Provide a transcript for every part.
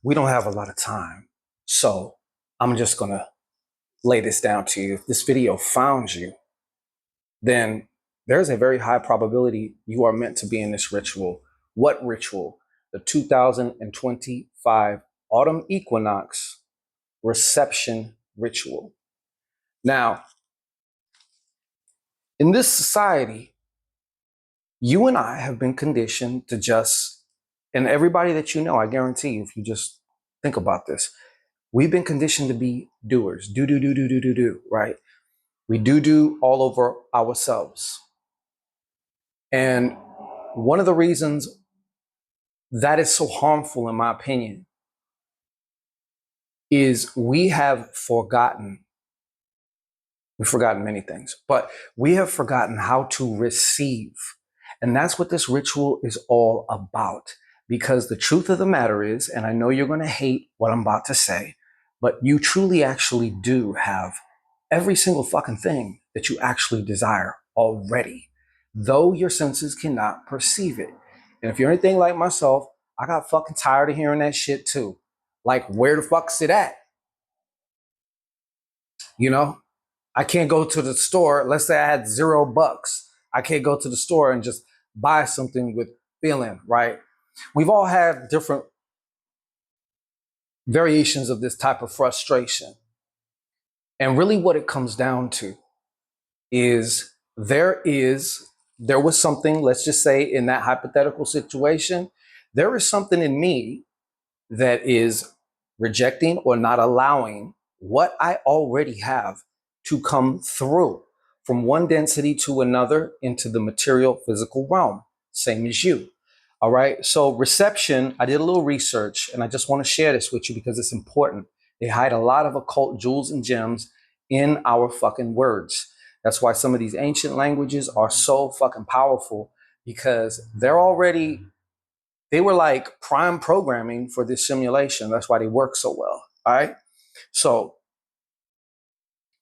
we don't have a lot of time. So I'm just going to lay this down to you. If this video found you, then there's a very high probability you are meant to be in this ritual. What ritual? The 2025 autumn equinox reception ritual. Now, in this society, you and I have been conditioned to just, and everybody that you know, I guarantee you, if you just think about this, we've been conditioned to be doers. Do, right? We do all over ourselves. And one of the reasons that is so harmful, in my opinion, is we've forgotten many things, but we have forgotten how to receive. And that's what this ritual is all about. Because the truth of the matter is, and I know you're going to hate what I'm about to say, but you truly actually do have every single fucking thing that you actually desire already, though your senses cannot perceive it. And if you're anything like myself, I got fucking tired of hearing that shit too. Like, where the fuck's it at? You know, I can't go to the store. Let's say I had $0. I can't go to the store and just buy something with feeling, right? We've all had different variations of this type of frustration. And really what it comes down to is there was something, let's just say in that hypothetical situation, there is something in me that is rejecting or not allowing what I already have to come through from one density to another into the material physical realm, same as you. All right. So reception, I did a little research and I just want to share this with you because it's important. They hide a lot of occult jewels and gems in our fucking words. That's why some of these ancient languages are so fucking powerful, because they were like prime programming for this simulation. That's why they work so well. All right. So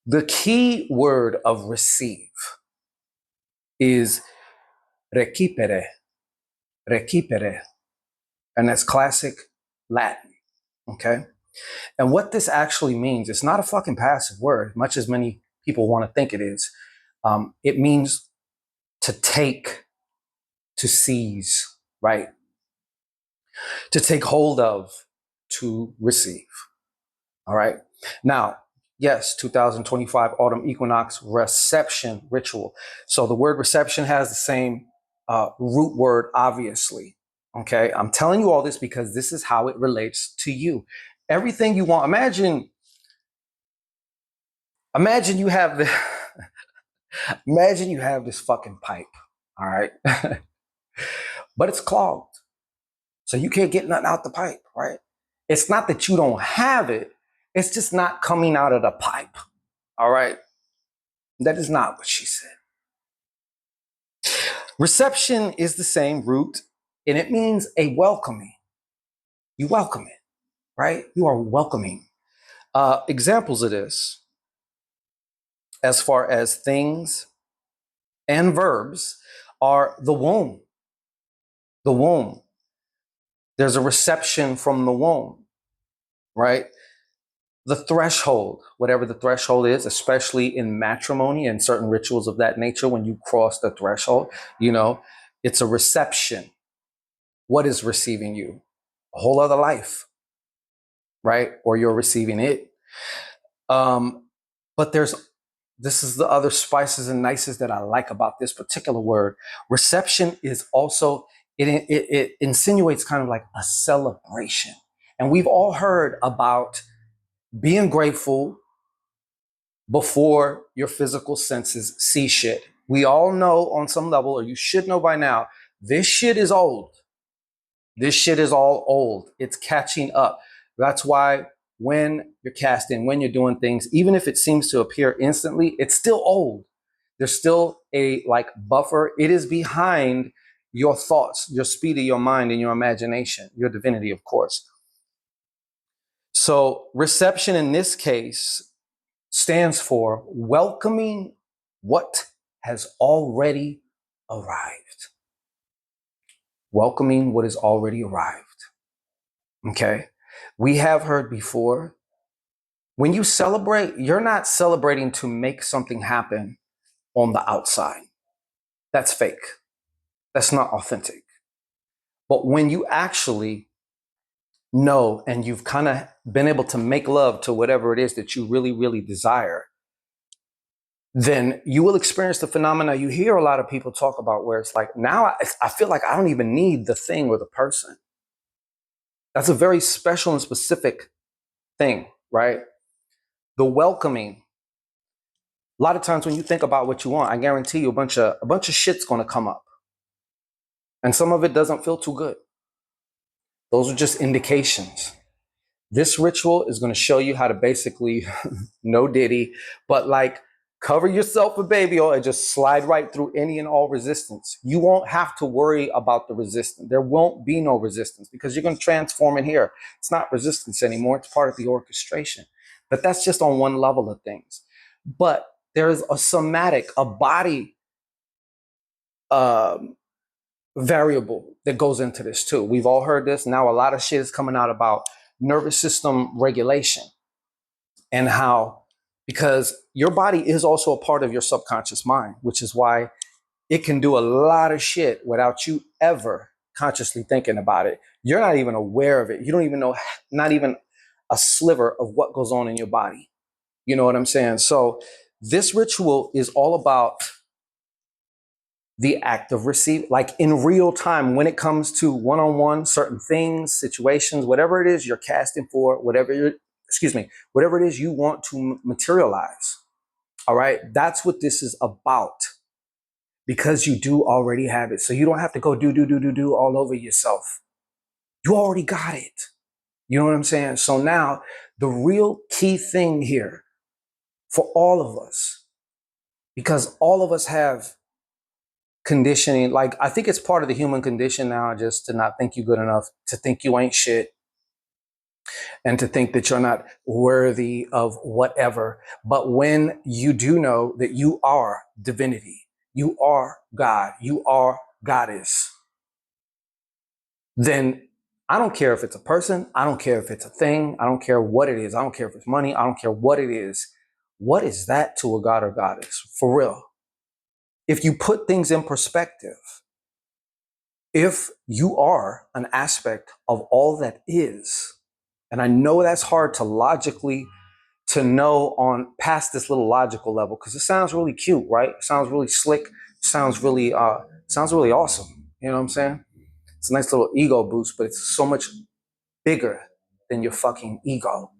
the key word of receive is recipere, and that's classic Latin. Okay. And what this actually means, it's not a fucking passive word, much as many people want to think it is. It means to take, to seize, right? To take hold of, to receive. All right. Now, yes, 2025 autumn equinox reception ritual. So the word reception has the same root word, obviously. Okay. I'm telling you all this because this is how it relates to you. Everything you want. Imagine you have the, imagine you have this fucking pipe. All right. But it's clogged. So you can't get nothing out the pipe, right? It's not that you don't have it. It's just not coming out of the pipe. All right. That is not what she said. Reception is the same root, and it means a welcoming. You welcome it, right? You are welcoming. Examples of this, as far as things and verbs, are the womb. The womb. There's a reception from the womb, right? The threshold, whatever the threshold is, especially in matrimony and certain rituals of that nature, when you cross the threshold, you know, it's a reception. What is receiving you? A whole other life, right? Or you're receiving it. But this is the other spices and nices that I like about this particular word. Reception is also, it insinuates kind of like a celebration. And we've all heard about being grateful before your physical senses see shit. We all know on some level, or you should know by now, this shit is old. This shit is all old. It's catching up. That's why when you're casting, when you're doing things, even if it seems to appear instantly, it's still old. There's still a like buffer. It is behind your thoughts, your speed of your mind and your imagination, your divinity, of course. So reception in this case stands for welcoming what has already arrived. Welcoming what has already arrived. Okay. We have heard before, when you celebrate, you're not celebrating to make something happen on the outside. That's fake. That's not authentic. But when you actually know and you've kind of been able to make love to whatever it is that you really, really desire, then you will experience the phenomena you hear a lot of people talk about, where it's like, now I feel like I don't even need the thing or the person. That's a very special and specific thing, right? The welcoming. A lot of times when you think about what you want, I guarantee you a bunch of shit's going to come up. And some of it doesn't feel too good. Those are just indications. This ritual is going to show you how to basically, no diddy, but like cover yourself with baby oil and just slide right through any and all resistance. You won't have to worry about the resistance. There won't be no resistance because you're going to transform in here. It's not resistance anymore. It's part of the orchestration. But that's just on one level of things. But there is a somatic, a body variable that goes into this too. We've all heard this. Now a lot of shit is coming out about nervous system regulation and how, because your body is also a part of your subconscious mind, which is why it can do a lot of shit without you ever consciously thinking about it. You're not even aware of it. You don't even know, not even a sliver of what goes on in your body. You know what I'm saying? So this ritual is all about the act of receive, like in real time, when it comes to one-on-one, certain things, situations, whatever it is you're casting for, whatever it is you want to materialize. All right. That's what this is about, because you do already have it. So you don't have to go do all over yourself. You already got it. You know what I'm saying? So now the real key thing here for all of us, because all of us have conditioning, like I think it's part of the human condition now, just to not think you good enough, to think you ain't shit, and to think that you're not worthy of whatever. But when you do know that you are divinity, you are God, you are goddess, then I don't care if it's a person, I don't care if it's a thing, I don't care what it is, I don't care if it's money, I don't care what it is. What is that to a god or goddess? For real. If you put things in perspective, if you are an aspect of all that is, and I know that's hard to logically to know on past this little logical level, because it sounds really cute, right? It sounds really slick, sounds really awesome. You know what I'm saying? It's a nice little ego boost, but it's so much bigger than your fucking ego.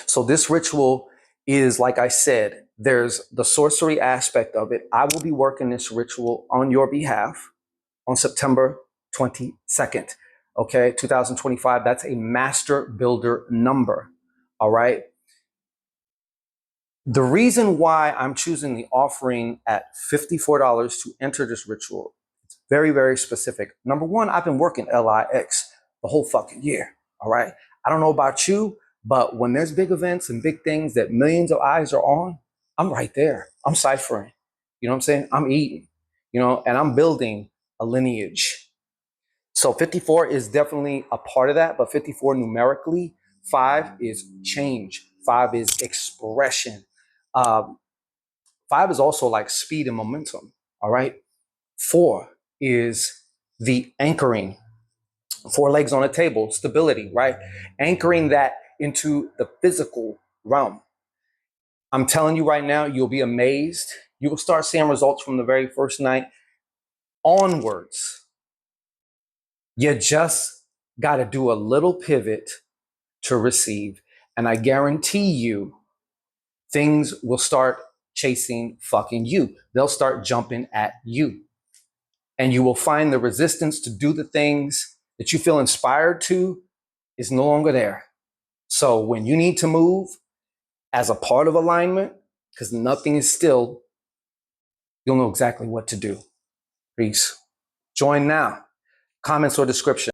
So this ritual is, like I said, there's the sorcery aspect of it. I will be working this ritual on your behalf on September 22nd, okay, 2025. That's a master builder number, all right? The reason why I'm choosing the offering at $54 to enter this ritual, it's very, very specific. Number one, I've been working LIX the whole fucking year, all right? I don't know about you, but when there's big events and big things that millions of eyes are on, I'm right there. I'm ciphering. You know what I'm saying? I'm eating, you know, and I'm building a lineage. So 54 is definitely a part of that, but 54 numerically, 5 is change, 5 is expression. 5 is also like speed and momentum, all right? 4 is the anchoring, 4 legs on a table, stability, right? Anchoring that into the physical realm. I'm telling you right now, you'll be amazed. You will start seeing results from the very first night onwards. You just got to do a little pivot to receive. And I guarantee you, things will start chasing fucking you. They'll start jumping at you. And you will find the resistance to do the things that you feel inspired to is no longer there. So when you need to move as a part of alignment, because nothing is still, you'll know exactly what to do. Peace. Join now. Comments or description.